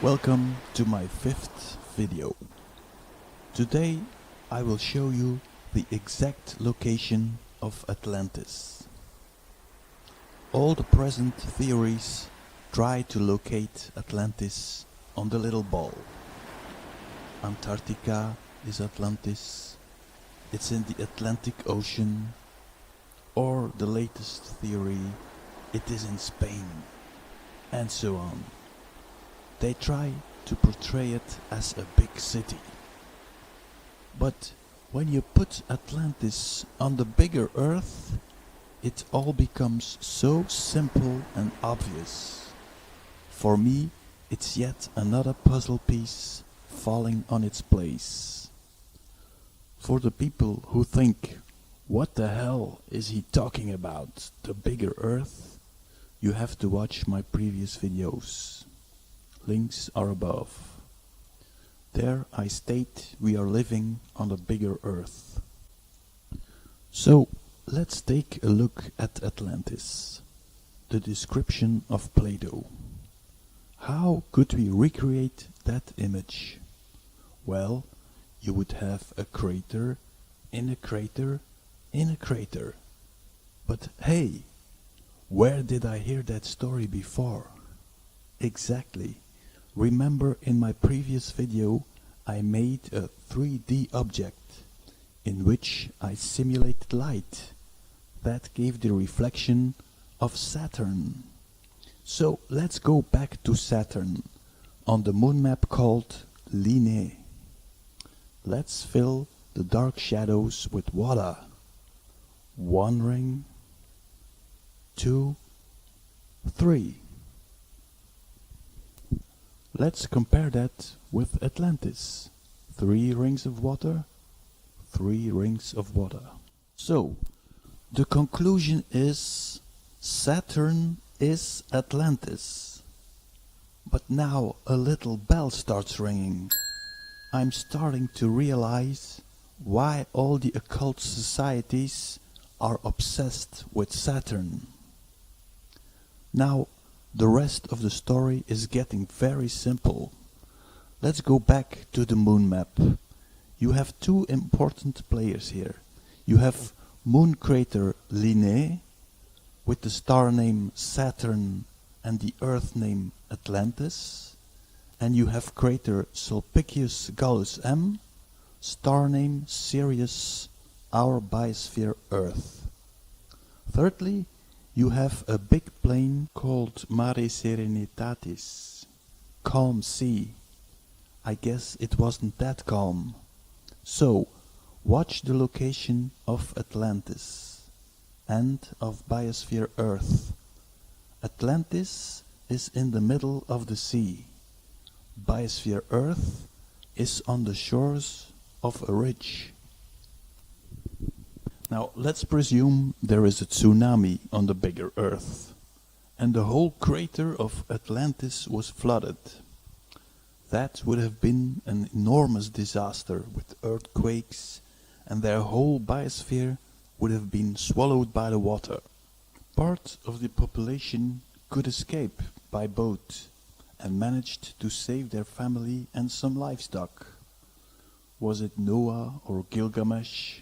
Welcome to my 5th video. Today I will show you the exact location of Atlantis. All the present theories try to locate Atlantis on the little ball. Antarctica is Atlantis, it's in the Atlantic Ocean, or the latest theory, it is in Spain, and so on. They try to portray it as a big city. But when you put Atlantis on the bigger Earth, it all becomes so simple and obvious. For me, it's yet another puzzle piece falling on its place. For the people who think, what the hell is he talking about, the bigger Earth? You have to watch my previous videos. Links are above. There I state we are living on a bigger Earth. So let's take a look at Atlantis. The description of Plato. How could we recreate that image? Well, you would have a crater in a crater in a crater. But hey, where did I hear that story before? Exactly. Remember in my previous video I made a 3D object in which I simulated light. That gave the reflection of Saturn. So let's go back to Saturn on the moon map called Linné. Let's fill the dark shadows with water. 1 ring, 2, 3. Let's compare that with Atlantis. 3 rings of water, 3 rings of water. So, the conclusion is Saturn is Atlantis. But now a little bell starts ringing. I'm starting to realize why all the occult societies are obsessed with Saturn. Now, the rest of the story is getting very simple. Let's go back to the moon map. You have 2 important players here. You have moon crater Linné with the star name Saturn and the earth name Atlantis. And you have crater Sulpicius Gallus M, star name Sirius, our biosphere Earth. Thirdly, you have a big plain called Mare Serenitatis, calm sea. I guess it wasn't that calm. So, watch the location of Atlantis and of biosphere Earth. Atlantis is in the middle of the sea. Biosphere Earth is on the shores of a ridge. Now let's presume there is a tsunami on the bigger Earth, and the whole crater of Atlantis was flooded. That would have been an enormous disaster with earthquakes, and their whole biosphere would have been swallowed by the water. Part of the population could escape by boat and managed to save their family and some livestock. Was it Noah or Gilgamesh?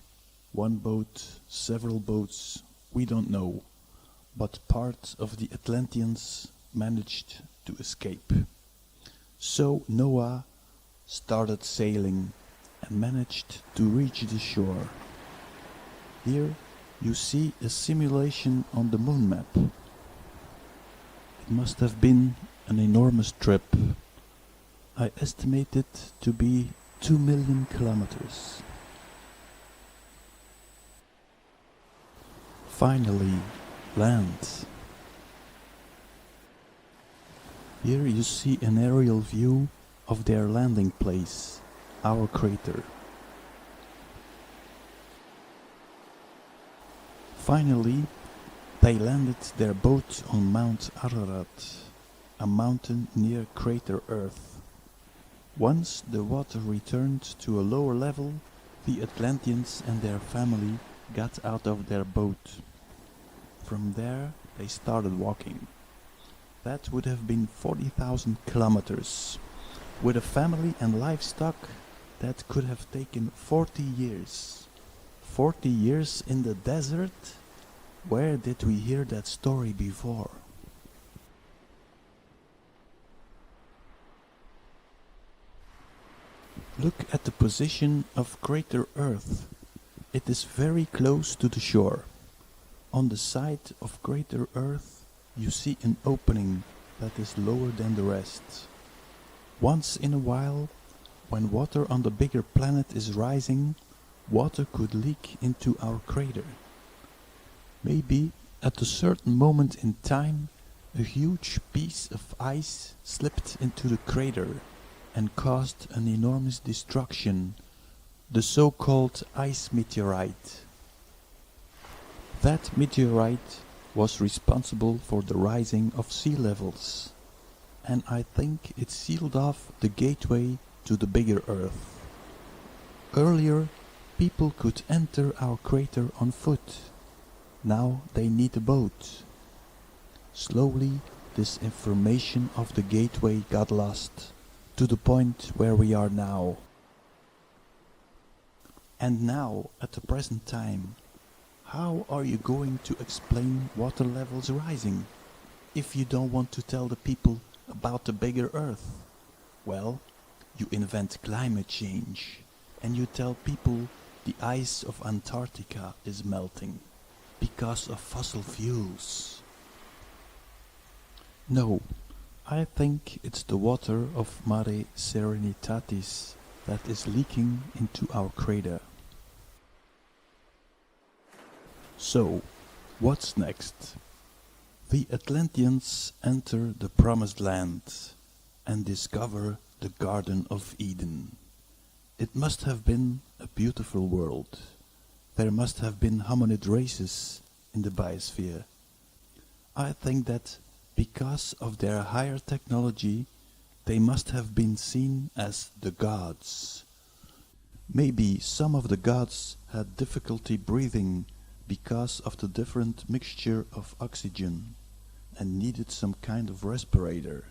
1 boat, several boats, we don't know, but part of the Atlanteans managed to escape. So Noah started sailing and managed to reach the shore. Here you see a simulation on the moon map. It must have been an enormous trip. I estimate it to be 2 million kilometers. Finally, land. Here you see an aerial view of their landing place, our crater. Finally, they landed their boat on Mount Ararat, a mountain near crater Earth. Once the water returned to a lower level, the Atlanteans and their family got out of their boat. From there they started walking. That would have been 40,000 kilometers. With a family and livestock, that could have taken 40 years. 40 years in the desert? Where did we hear that story before? Look at the position of Crater Earth. It is very close to the shore. On the side of Crater Earth, you see an opening that is lower than the rest. Once in a while, when water on the bigger planet is rising, water could leak into our crater. Maybe at a certain moment in time, a huge piece of ice slipped into the crater and caused an enormous destruction, the so-called ice meteorite. That meteorite was responsible for the rising of sea levels, and I think it sealed off the gateway to the bigger Earth. Earlier, people could enter our crater on foot. Now they need a boat. Slowly, this information of the gateway got lost, to the point where we are now. And now, at the present time, how are you going to explain water levels rising if you don't want to tell the people about the bigger Earth? Well, you invent climate change and you tell people the ice of Antarctica is melting because of fossil fuels. No, I think it's the water of Mare Serenitatis that is leaking into our crater. So, what's next? The Atlanteans enter the Promised Land and discover the Garden of Eden. It must have been a beautiful world. There must have been hominid races in the biosphere. I think that because of their higher technology, they must have been seen as the gods. Maybe some of the gods had difficulty breathing because of the different mixture of oxygen and needed some kind of respirator.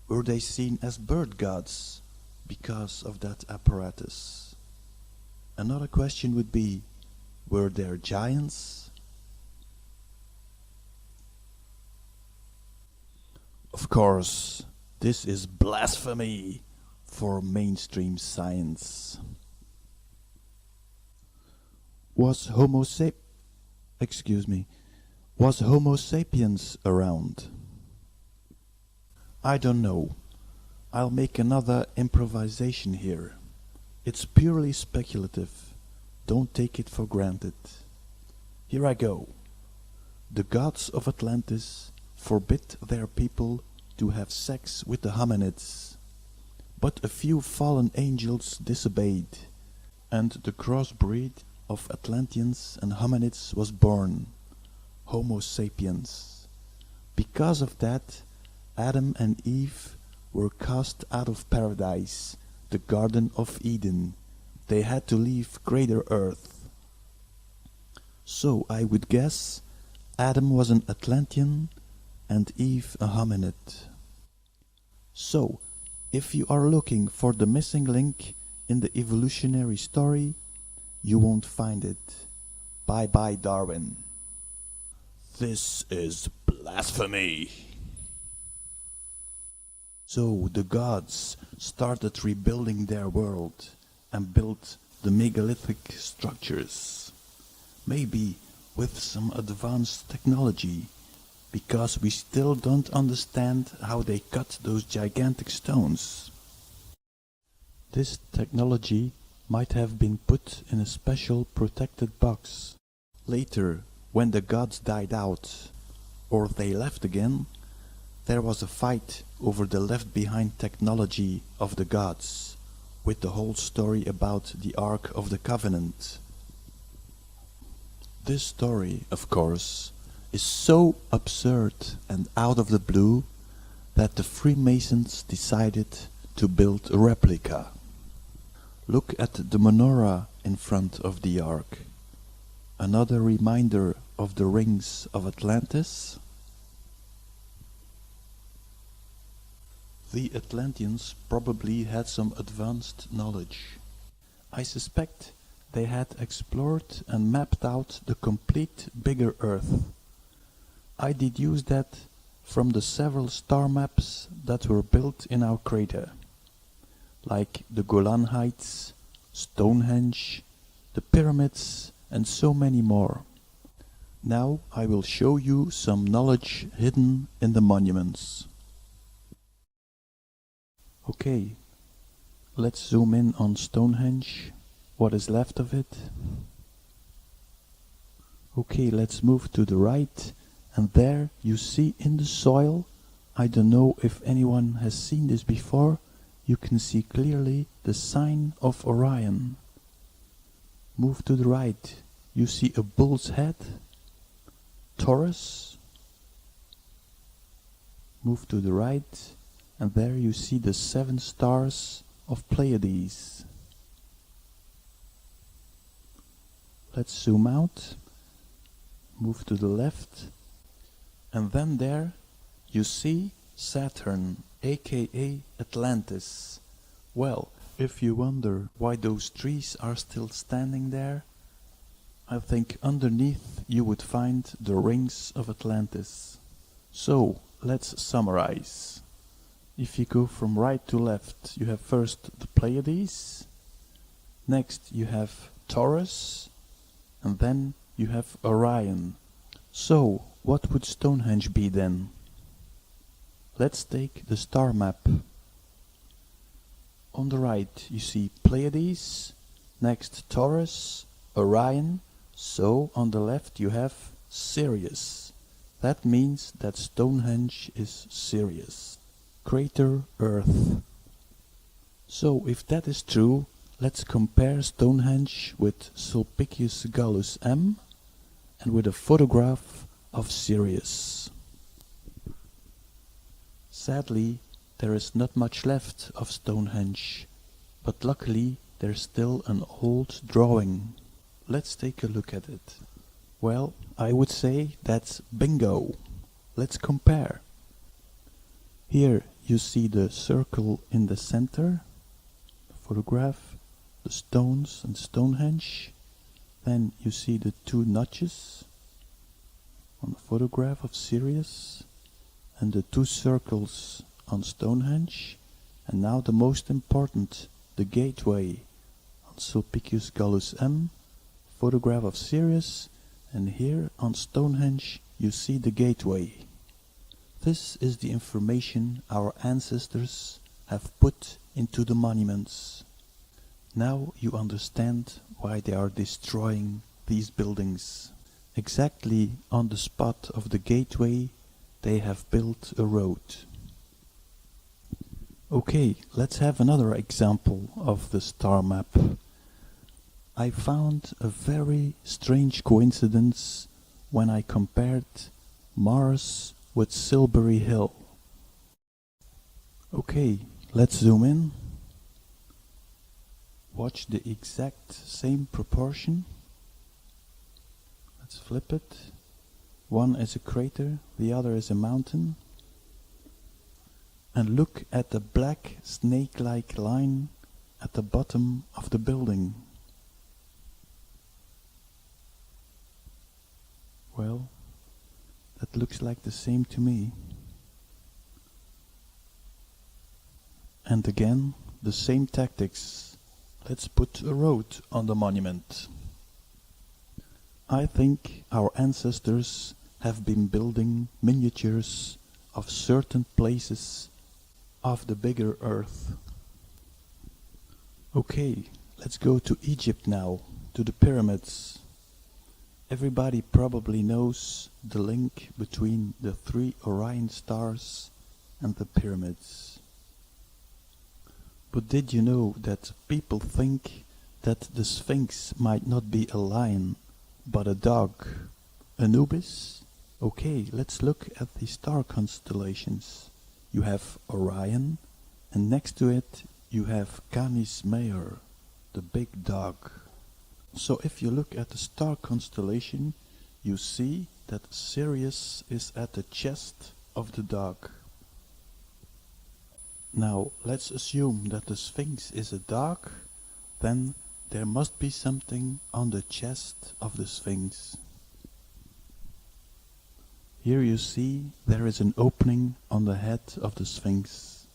Were they seen as bird gods because of that apparatus? Another question would be, were there giants? Of course, this is blasphemy for mainstream science. Was Homo sapiens around? I don't know. I'll make another improvisation here. It's purely speculative. Don't take it for granted. Here I go. The gods of Atlantis forbid their people to have sex with the hominids. But a few fallen angels disobeyed, and the crossbreed of Atlanteans and hominids was born, Homo sapiens. Because of that, Adam and Eve were cast out of paradise, the Garden of Eden. They had to leave Crater Earth. So I would guess Adam was an Atlantean and Eve a hominid. So, if you are looking for the missing link in the evolutionary story, you won't find it. Bye bye, Darwin. This is blasphemy. So the gods started rebuilding their world and built the megalithic structures. Maybe with some advanced technology, because we still don't understand how they cut those gigantic stones. This technology might have been put in a special protected box. Later, when the gods died out, or they left again, there was a fight over the left-behind technology of the gods, with the whole story about the Ark of the Covenant. This story, of course, is so absurd and out of the blue that the Freemasons decided to build a replica. Look at the menorah in front of the Ark. Another reminder of the rings of Atlantis. The Atlanteans probably had some advanced knowledge. I suspect they had explored and mapped out the complete bigger Earth. I deduce that from the several star maps that were built in our crater, like the Golan Heights, Stonehenge, the pyramids, and so many more. Now I will show you some knowledge hidden in the monuments. Okay, let's zoom in on Stonehenge, what is left of it. Okay, let's move to the right, and there you see in the soil, I don't know if anyone has seen this before, you can see clearly the sign of Orion. Move to the right, you see a bull's head, Taurus. Move to the right, and there you see the 7 stars of Pleiades. Let's zoom out, move to the left, and then there you see Saturn, aka Atlantis. Well, if you wonder why those trees are still standing there, I think underneath you would find the rings of Atlantis. So, let's summarize. If you go from right to left, you have first the Pleiades, next you have Taurus, and then you have Orion. So, what would Stonehenge be then? Let's take the star map. On the right you see Pleiades, next Taurus, Orion, so on the left you have Sirius. That means that Stonehenge is Sirius. Crater Earth. So if that is true, let's compare Stonehenge with Sulpicius Gallus M and with a photograph of Sirius. Sadly, there is not much left of Stonehenge, but luckily there's still an old drawing. Let's take a look at it. Well, I would say that's bingo. Let's compare. Here you see the circle in the center, the photograph, the stones and Stonehenge. Then you see the 2 notches on the photograph of Sirius and the 2 circles on Stonehenge. And now the most important, the gateway on Sulpicius Gallus M, photograph of Sirius, and here on Stonehenge you see the gateway. This is the information our ancestors have put into the monuments. Now you understand why they are destroying these buildings. Exactly on the spot of the gateway they have built a road. Okay, let's have another example of the star map. I found a very strange coincidence when I compared Mars with Silbury Hill. Okay, let's zoom in. Watch the exact same proportion. Let's flip it. One is a crater, the other is a mountain. And look at the black snake-like line at the bottom of the building. Well, that looks like the same to me. And again, the same tactics. Let's put a road on the monument. I think our ancestors have been building miniatures of certain places of the bigger Earth. Okay, let's go to Egypt now, to the pyramids. Everybody probably knows the link between the 3 Orion stars and the pyramids. But did you know that people think that the Sphinx might not be a lion, but a dog? Anubis? Okay, let's look at the star constellations. You have Orion, and next to it you have Canis Major, the big dog. So if you look at the star constellation, you see that Sirius is at the chest of the dog. Now, let's assume that the Sphinx is a dog, then there must be something on the chest of the Sphinx. Here you see there is an opening on the head of the Sphinx.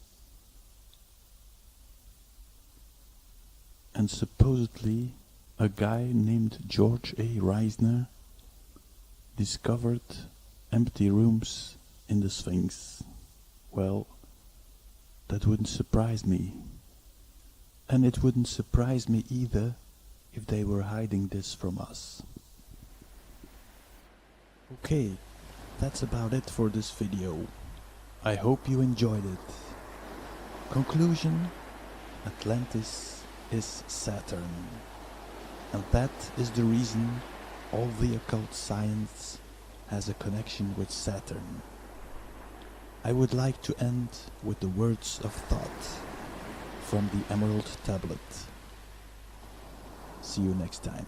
And supposedly a guy named George A. Reisner discovered empty rooms in the Sphinx. Well, that wouldn't surprise me. And it wouldn't surprise me either if they were hiding this from us. Okay, that's about it for this video. I hope you enjoyed it. Conclusion: Atlantis is Saturn. And that is the reason all the occult science has a connection with Saturn. I would like to end with the words of thought from the Emerald Tablet. See you next time.